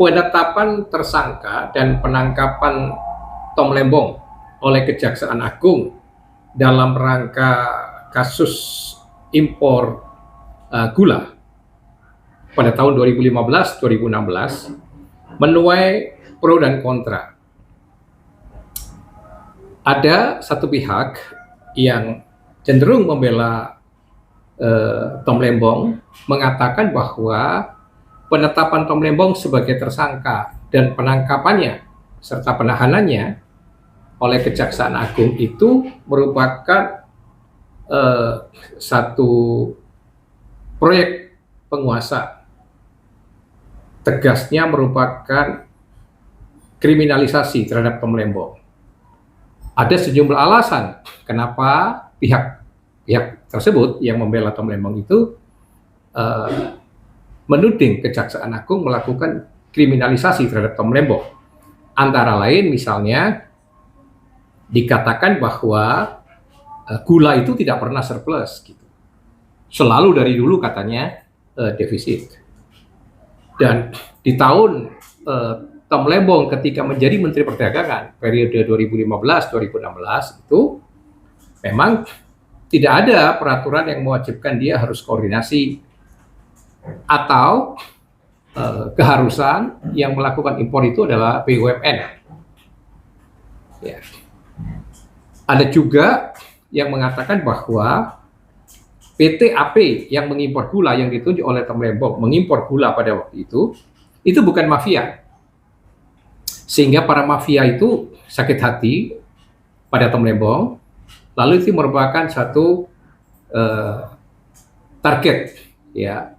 penetapan tersangka dan penangkapan Tom Lembong oleh Kejaksaan Agung dalam rangka kasus impor gula pada tahun 2015-2016 menuai pro dan kontra. Ada satu pihak yang cenderung membela Tom Lembong, mengatakan bahwa penetapan Tom Lembong sebagai tersangka dan penangkapannya serta penahanannya oleh Kejaksaan Agung itu merupakan satu proyek penguasa, tegasnya merupakan kriminalisasi terhadap Tom Lembong. Ada sejumlah alasan kenapa pihak tersebut yang membela Tom Lembong itu menuding Kejaksaan Agung melakukan kriminalisasi terhadap Tom Lembong. Antara lain misalnya dikatakan bahwa gula itu tidak pernah surplus gitu. Selalu dari dulu katanya defisit. Dan di tahun Tom Lembong ketika menjadi Menteri Perdagangan periode 2015-2016 itu memang tidak ada peraturan yang mewajibkan dia harus koordinasi atau keharusan yang melakukan impor itu adalah BUMN. Ya. Ada juga yang mengatakan bahwa PT AP yang mengimpor gula yang ditunjuk oleh Tom Lembong mengimpor gula pada waktu itu bukan mafia. Sehingga para mafia itu sakit hati pada Tom Lembong, lalu itu merupakan satu target ya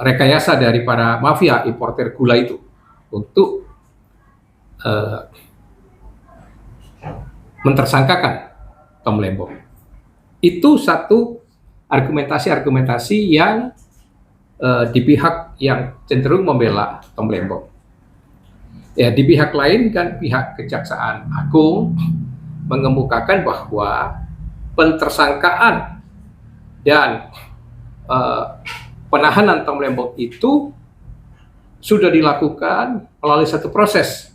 rekayasa dari para mafia importer gula itu untuk mentersangkakan Tom Lembong. Itu satu argumentasi yang di pihak yang cenderung membela Tom Lembong. Ya, di pihak lain kan pihak Kejaksaan Agung mengemukakan bahwa pentersangkaan dan penahanan Tom Lembong itu sudah dilakukan melalui satu proses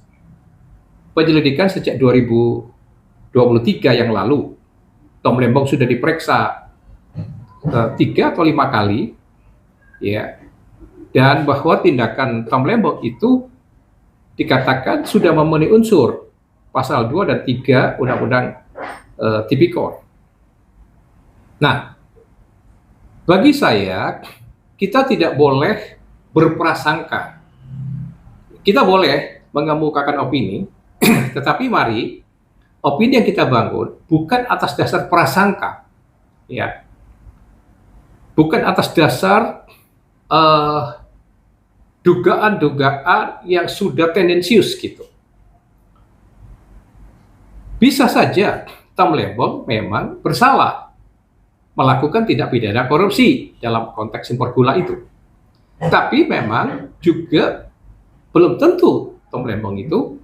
penyelidikan sejak 2023 yang lalu. Tom Lembong sudah diperiksa 3 atau 5 kali, ya, dan bahwa tindakan Tom Lembong itu dikatakan sudah memenuhi unsur pasal 2 dan 3 Undang-Undang Tipikor. Nah, bagi saya kita tidak boleh berprasangka. Kita boleh mengemukakan opini, tetapi mari opini yang kita bangun bukan atas dasar prasangka, ya, bukan atas dasar dugaan-dugaan yang sudah tendensius gitu. Bisa saja Tom Lembong memang bersalah melakukan tindak pidana korupsi dalam konteks impor gula itu. Tapi memang juga belum tentu Tom Lembong itu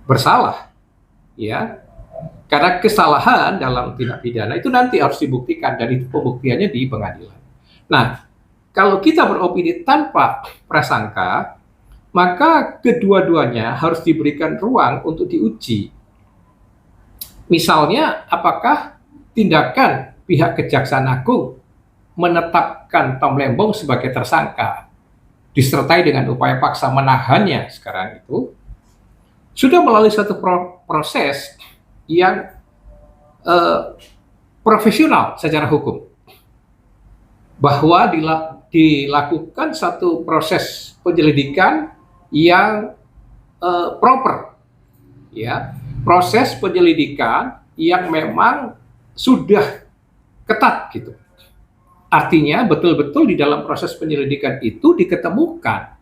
bersalah, ya, karena kesalahan dalam tindak pidana itu nanti harus dibuktikan dan itu pembuktiannya di pengadilan. Nah, kalau kita beropini tanpa prasangka, maka kedua-duanya harus diberikan ruang untuk diuji. Misalnya, apakah tindakan pihak Kejaksaan Agung menetapkan Tom Lembong sebagai tersangka disertai dengan upaya paksa menahannya sekarang itu sudah melalui satu proses yang profesional secara hukum, bahwa dilakukan satu proses penyelidikan yang proper, ya, proses penyelidikan yang memang sudah ketat gitu. Artinya betul-betul di dalam proses penyelidikan itu diketemukan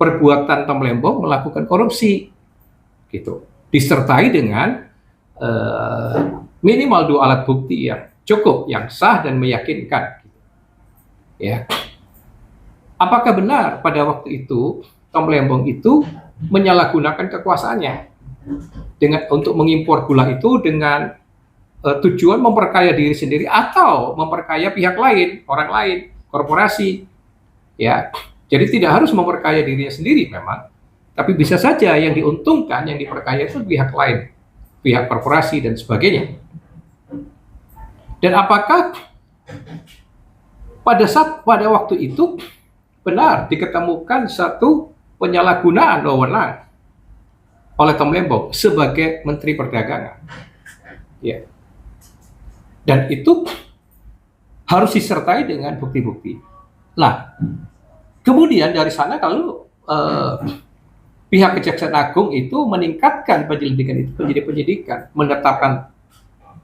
perbuatan Tom Lembong melakukan korupsi, gitu, disertai dengan minimal 2 alat bukti yang cukup, yang sah dan meyakinkan. Ya, apakah benar pada waktu itu Tom Lembong itu menyalahgunakan kekuasaannya untuk mengimpor gula itu dengan tujuan memperkaya diri sendiri atau memperkaya pihak lain, orang lain, korporasi, ya? Jadi tidak harus memperkaya dirinya sendiri memang, tapi bisa saja yang diuntungkan, yang diperkaya itu pihak lain, pihak korporasi dan sebagainya. Dan apakah pada waktu itu benar diketemukan satu penyalahgunaan wewenang oleh Tom Lembong sebagai Menteri Perdagangan? Ya. Dan itu harus disertai dengan bukti-bukti. Nah, kemudian dari sana kalau pihak Kejaksaan Agung itu meningkatkan penyelidikan itu menjadi penyidikan, menetapkan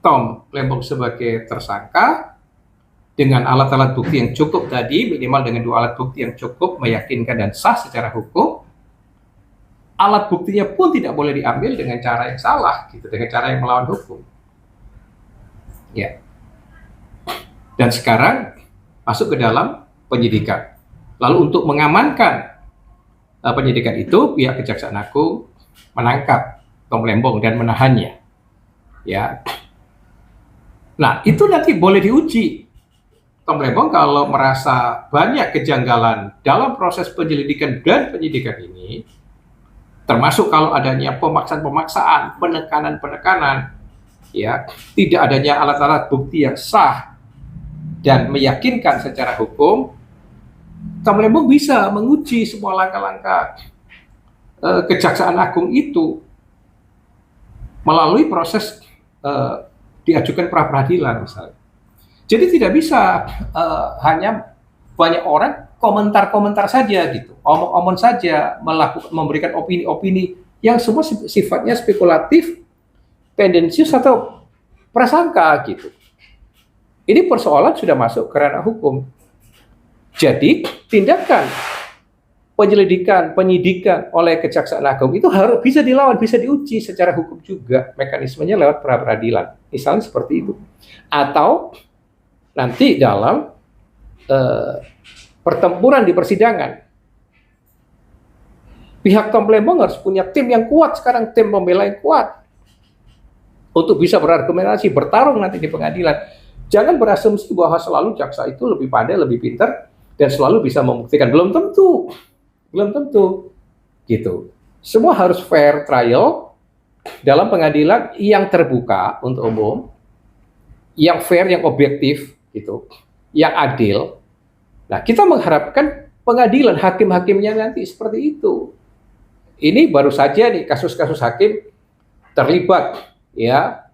Tom Lembong sebagai tersangka dengan alat-alat bukti yang cukup tadi, minimal dengan 2 alat bukti yang cukup meyakinkan dan sah secara hukum. Alat buktinya pun tidak boleh diambil dengan cara yang salah, gitu, dengan cara yang melawan hukum. Ya. Dan sekarang masuk ke dalam penyidikan. Lalu untuk mengamankan penyidikan itu, pihak Kejaksaan Agung menangkap Tom Lembong dan menahannya. Ya. Nah, itu nanti boleh diuji. Tom Lembong kalau merasa banyak kejanggalan dalam proses penyelidikan dan penyidikan ini, termasuk kalau adanya pemaksaan-pemaksaan, penekanan-penekanan, ya, tidak adanya alat-alat bukti yang sah dan meyakinkan secara hukum, Tom Lembong bisa menguji semua langkah-langkah Kejaksaan Agung itu melalui proses diajukan pra peradilan misalnya. Jadi tidak bisa hanya banyak orang komentar-komentar saja gitu, omong-omong saja, memberikan opini-opini yang semua sifatnya spekulatif, tendensius atau prasangka gitu. Ini persoalan sudah masuk ke ranah hukum. Jadi tindakan penyelidikan, penyidikan oleh Kejaksaan Agung itu harus bisa dilawan, bisa diuji secara hukum juga. Mekanismenya lewat pra peradilan, misalnya seperti itu. Atau nanti dalam pertempuran di persidangan, pihak Tom Lembong harus punya tim yang kuat sekarang, tim pembela yang kuat untuk bisa berargumentasi, bertarung nanti di pengadilan. Jangan berasumsi bahwa selalu jaksa itu lebih pandai, lebih pintar, dan selalu bisa membuktikan. Belum tentu, gitu. Semua harus fair trial dalam pengadilan yang terbuka untuk umum, yang fair, yang objektif, gitu, yang adil. Nah, kita mengharapkan pengadilan hakim-hakimnya nanti seperti itu. Ini baru saja nih kasus-kasus hakim terlibat, ya,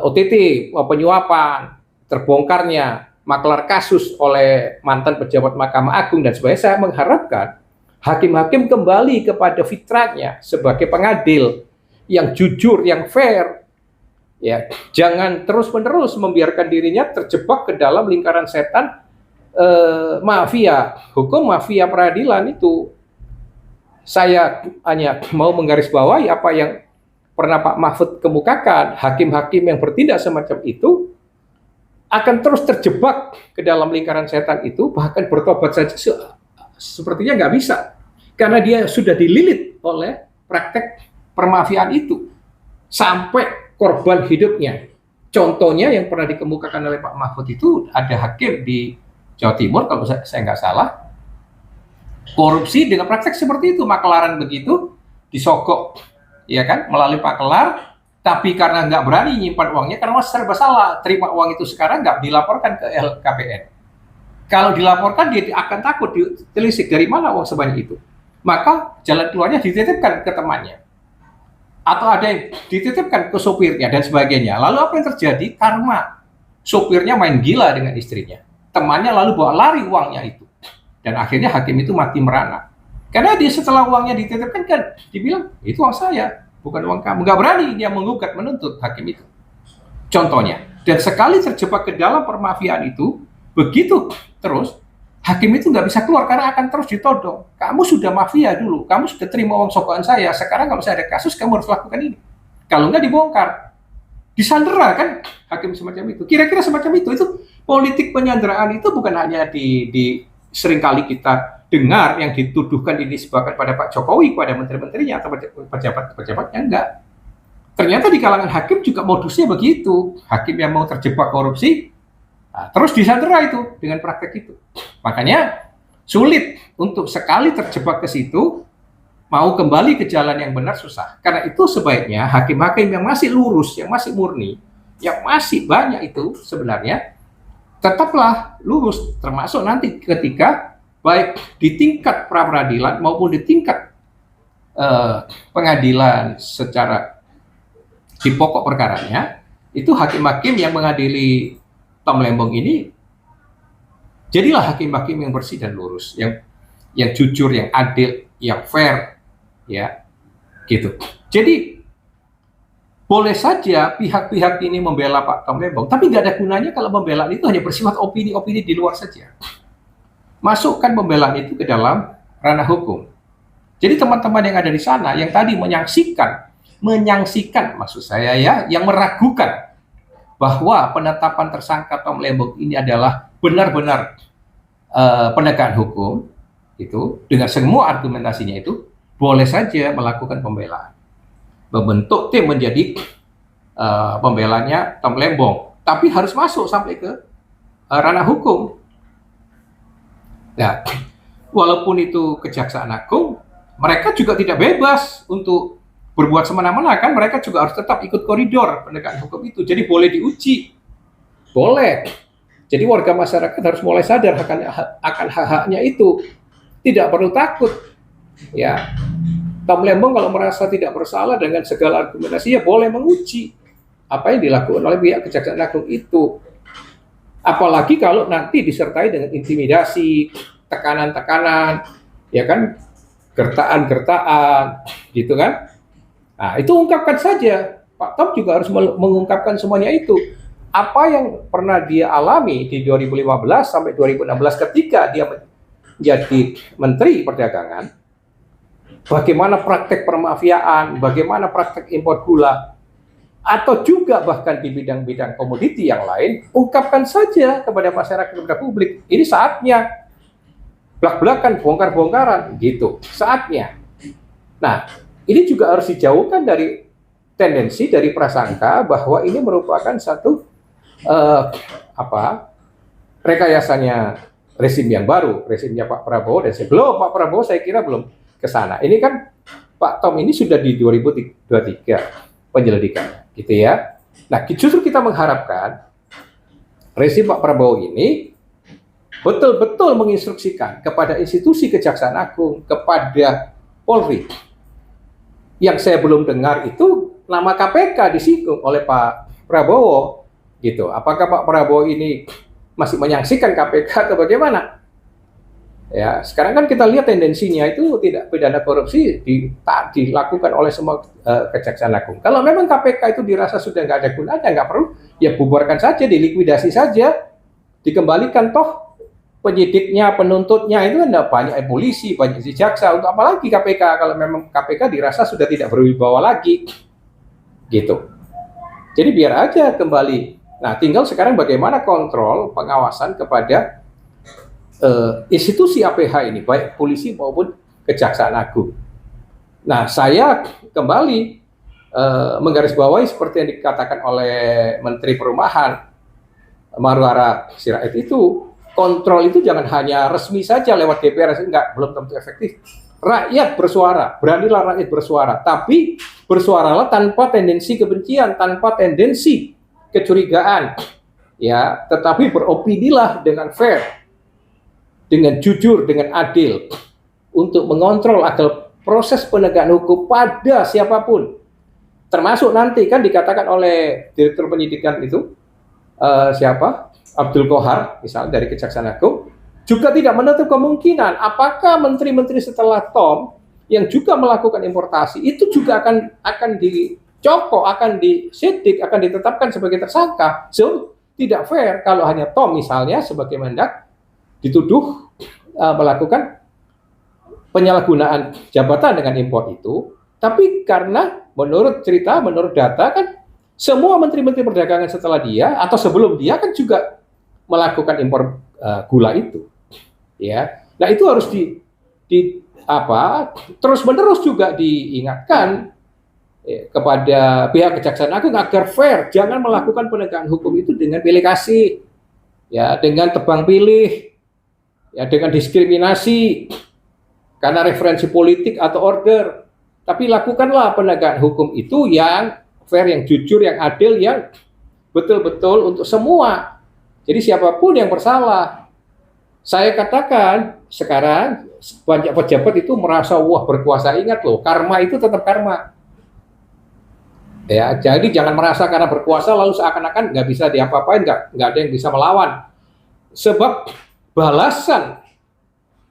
OTT, penyuapan, terbongkarnya maklar kasus oleh mantan pejabat Mahkamah Agung dan sebagainya. Saya mengharapkan hakim-hakim kembali kepada fitrahnya sebagai pengadil yang jujur, yang fair. Ya, jangan terus-menerus membiarkan dirinya terjebak ke dalam lingkaran setan mafia hukum, mafia peradilan itu. Saya hanya mau menggarisbawahi apa yang pernah Pak Mahfud kemukakan, hakim-hakim yang bertindak semacam itu akan terus terjebak ke dalam lingkaran setan itu, bahkan bertobat saja sepertinya nggak bisa, karena dia sudah dililit oleh praktek permafiaan itu sampai korban hidupnya. Contohnya yang pernah dikemukakan oleh Pak Mahfud itu, ada hakim di Jawa Timur kalau saya nggak salah, korupsi dengan praktek seperti itu, maklaran begitu, disogok, ya kan, melalui makelar. Tapi karena nggak berani nyimpan uangnya, karena serba salah, terima uang itu sekarang nggak dilaporkan ke LKPN. Kalau dilaporkan, dia akan takut ditelisik dari mana uang sebanyak itu. Maka jalan keluarnya dititipkan ke temannya. Atau ada yang dititipkan ke sopirnya dan sebagainya. Lalu apa yang terjadi? Karma. Sopirnya main gila dengan istrinya. Temannya lalu bawa lari uangnya itu. Dan akhirnya hakim itu mati merana. Karena dia setelah uangnya dititipkan, kan dibilang, itu uang saya, bukan uang kamu. Nggak berani dia menggugat, menuntut hakim itu. Contohnya. Dan sekali terjebak ke dalam permafiaan itu, begitu terus, hakim itu nggak bisa keluar karena akan terus ditodong. Kamu sudah mafia dulu, kamu sudah terima uang sokongan saya, sekarang kalau saya ada kasus, kamu harus lakukan ini. Kalau nggak dibongkar. Disandera kan hakim semacam itu. Kira-kira semacam itu politik penyanderaan itu bukan hanya di seringkali kita dengar yang dituduhkan dinisbahkan pada Pak Jokowi, pada menteri-menterinya atau pejabat-pejabatnya, enggak. Ternyata di kalangan hakim juga modusnya begitu. Hakim yang mau terjebak korupsi, nah, terus disandera itu dengan praktek itu. Makanya sulit untuk sekali terjebak ke situ, mau kembali ke jalan yang benar susah. Karena itu sebaiknya hakim-hakim yang masih lurus, yang masih murni, yang masih banyak itu sebenarnya tetaplah lurus, termasuk nanti ketika baik di tingkat pra-peradilan maupun di tingkat pengadilan secara di pokok perkaranya, itu hakim-hakim yang mengadili Tom Lembong ini jadilah hakim-hakim yang bersih dan lurus, yang jujur, yang adil, yang fair, ya, gitu. Jadi boleh saja pihak-pihak ini membela Pak Tom Lembong, tapi nggak ada gunanya kalau pembelaan itu hanya bersifat opini-opini di luar saja. Masukkan pembelaan itu ke dalam ranah hukum. Jadi teman-teman yang ada di sana, yang tadi menyaksikan maksud saya ya, yang meragukan bahwa penetapan tersangka Tom Lembong ini adalah benar-benar penegakan hukum, itu dengan semua argumentasinya itu, boleh saja melakukan pembelaan, membentuk tim menjadi pembelanya Tom Lembong, tapi harus masuk sampai ke ranah hukum. Nah, walaupun itu Kejaksaan Agung, mereka juga tidak bebas untuk berbuat semena-mena, kan mereka juga harus tetap ikut koridor penegakan hukum itu. Jadi boleh diuji, boleh. Jadi warga masyarakat harus mulai sadar akan hak-haknya itu, tidak perlu takut. Ya, Tom Lembong kalau merasa tidak bersalah dengan segala argumentasi, ya boleh menguji apa yang dilakukan oleh pihak Kejaksaan Agung itu. Apalagi kalau nanti disertai dengan intimidasi, tekanan-tekanan, ya kan, gertaan-gertaan, gitu kan. Nah, itu ungkapkan saja. Pak Tom juga harus mengungkapkan semuanya itu. Apa yang pernah dia alami di 2015 sampai 2016 ketika dia menjadi Menteri Perdagangan, bagaimana praktek permafiaan, bagaimana praktek impor gula, atau juga bahkan di bidang-bidang komoditi yang lain, ungkapkan saja kepada masyarakat, kepada publik. Ini saatnya, belak-belakan, bongkar-bongkaran, gitu, saatnya. Nah, ini juga harus dijauhkan dari tendensi, dari prasangka bahwa ini merupakan satu rekayasanya rezim yang baru, rezimnya Pak Prabowo, dan sebelum Pak Prabowo saya kira belum ke sana. Ini kan Pak Tom ini sudah di 2023 penyelidikan, gitu ya. Nah, justru kita mengharapkan rezim Pak Prabowo ini betul-betul menginstruksikan kepada institusi Kejaksaan Agung, kepada Polri. Yang saya belum dengar itu nama KPK disinggung oleh Pak Prabowo, gitu. Apakah Pak Prabowo ini masih menyaksikan KPK atau bagaimana? Ya, sekarang kan kita lihat tendensinya itu tidak pidana korupsi dilakukan oleh semua Kejaksaan Agung. Kalau memang KPK itu dirasa sudah nggak ada gunanya, nggak perlu, ya bubarkan saja, dilikuidasi saja, dikembalikan, toh penyidiknya, penuntutnya itu ada banyak polisi, banyak jaksa, untuk apalagi KPK kalau memang KPK dirasa sudah tidak berwibawa lagi, gitu. Jadi biar aja kembali. Nah, tinggal sekarang bagaimana kontrol pengawasan kepada institusi APH ini, baik polisi maupun Kejaksaan Agung. Nah, saya kembali menggarisbawahi seperti yang dikatakan oleh Menteri Perumahan Marwara Sirait itu, kontrol itu jangan hanya resmi saja lewat DPR, enggak, belum tentu efektif. Rakyat bersuara, beranilah rakyat bersuara, tapi bersuaralah tanpa tendensi kebencian, tanpa tendensi kecurigaan, ya, tetapi beropinilah dengan fair, dengan jujur, dengan adil, untuk mengontrol agar proses penegakan hukum pada siapapun, termasuk nanti kan dikatakan oleh Direktur Penyidikan itu, Abdul Kohar, misalnya dari Kejaksaan Agung, juga tidak menutup kemungkinan apakah menteri-menteri setelah Tom yang juga melakukan importasi itu juga akan dicokok, akan disidik, akan ditetapkan sebagai tersangka. So, tidak fair kalau hanya Tom misalnya sebagai Mendak dituduh melakukan penyalahgunaan jabatan dengan impor itu, tapi karena menurut cerita, menurut data kan semua menteri-menteri perdagangan setelah dia atau sebelum dia kan juga melakukan impor gula itu, ya. Nah, itu harus terus-menerus juga diingatkan kepada pihak Kejaksaan Agung agar fair, jangan melakukan penegakan hukum itu dengan pilih kasih, ya, dengan tebang pilih. ya dengan diskriminasi karena referensi politik atau order. Tapi lakukanlah penegakan hukum itu yang fair, yang jujur, yang adil, yang betul-betul untuk semua. Jadi siapapun yang bersalah. Saya katakan sekarang banyak pejabat itu merasa wah berkuasa. Ingat loh, karma itu tetap karma. Ya, jadi jangan merasa karena berkuasa lalu seakan-akan nggak bisa diapa-apain, nggak ada yang bisa melawan. Sebab balasan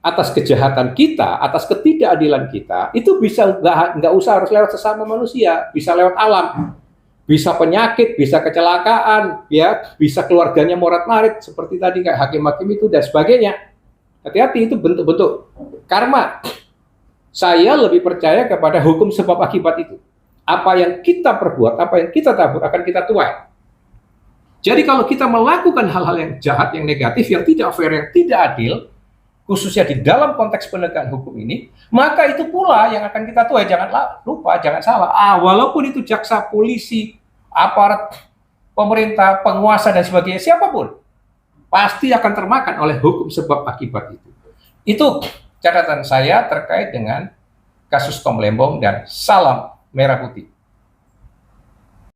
atas kejahatan kita, atas ketidakadilan kita, itu bisa nggak usah harus lewat sesama manusia, bisa lewat alam, bisa penyakit, bisa kecelakaan, ya, bisa keluarganya morat-marit seperti tadi kayak hakim-hakim itu dan sebagainya. Hati-hati, itu bentuk-bentuk karma. Saya lebih percaya kepada hukum sebab akibat itu. Apa yang kita perbuat, apa yang kita tabur akan kita tuai. Jadi kalau kita melakukan hal-hal yang jahat, yang negatif, yang tidak fair, yang tidak adil, khususnya di dalam konteks penegakan hukum ini, maka itu pula yang akan kita tuai. Jangan lupa, jangan salah. Walaupun itu jaksa, polisi, aparat pemerintah, penguasa dan sebagainya, siapapun pasti akan termakan oleh hukum sebab akibat itu. Itu catatan saya terkait dengan kasus Tom Lembong dan salam merah putih.